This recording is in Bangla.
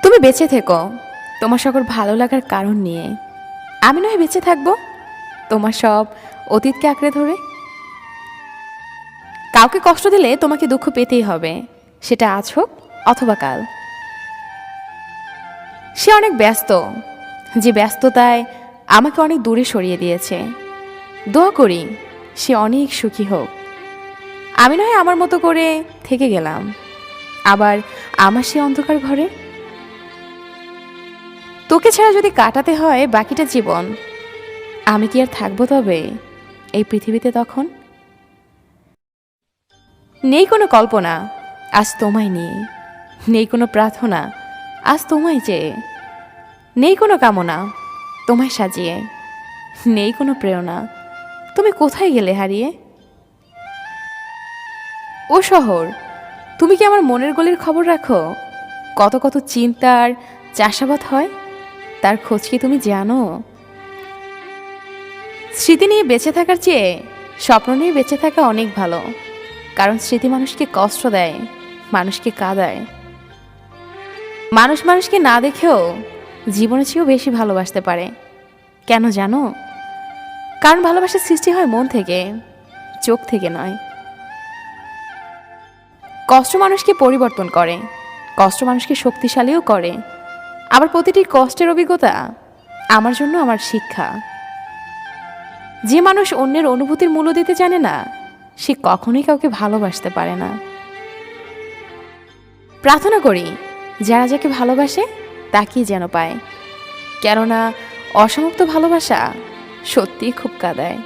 তুমি বেঁচে থেকো তোমার সকল ভালো লাগার কারণ নিয়ে, আমি নয় বেঁচে থাকবো তোমার সব অতীতকে আঁকড়ে ধরে। কাউকে কষ্ট দিলে তোমাকে দুঃখ পেতেই হবে, সেটা আজ হোক অথবা কাল। সে অনেক ব্যস্ত, যে ব্যস্ততায় আমাকে অনেক দূরে সরিয়ে দিয়েছে। দোয়া করি সে অনেক সুখী হোক। আমি নয় আমার মতো করে থেকে গেলাম আবার আমার সে অন্ধকার ঘরে। তোকে ছাড়া যদি কাটাতে হয় বাকিটা জীবন, আমি কি আর থাকবো তবে এই পৃথিবীতে তখন? নেই কোনো কল্পনা আজ তোমায় নিয়ে, নেই কোনো প্রার্থনা আজ তোমায় চেয়ে, নেই কোনো কামনা তোমায় সাজিয়ে, নেই কোনো প্রেরণা তুমি কোথায় গেলে হারিয়ে। ও শহর, তুমি কি আমার মনের গলির খবর রাখো? কত কত চিন্তার চাষাবাদ হয়, তার খোঁজ কি তুমি জানো? স্মৃতি নিয়ে বেঁচে থাকার চেয়ে স্বপ্ন নিয়ে বেঁচে থাকা অনেক ভালো, কারণ স্মৃতি মানুষকে কষ্ট দেয়, মানুষকে কাঁদায়। মানুষ মানুষকে না দেখেও জীবনের চেয়েও বেশি ভালোবাসতে পারে। কেন জানো? কারণ ভালোবাসার সৃষ্টি হয় মন থেকে, চোখ থেকে নয়। কষ্ট মানুষকে পরিবর্তন করে, কষ্ট মানুষকে শক্তিশালীও করে। আবার প্রতিটি কষ্টের অভিজ্ঞতা আমার জন্য আমার শিক্ষা। যে মানুষ অন্যের অনুভূতির মূল্য দিতে জানে না, সে কখনোই কাউকে ভালোবাসতে পারে না। প্রার্থনা করি যারা যাকে ভালোবাসে তাকেই যেন পায়, কেননা অসমাপ্ত ভালোবাসা সত্যিই খুব কাঁদায়।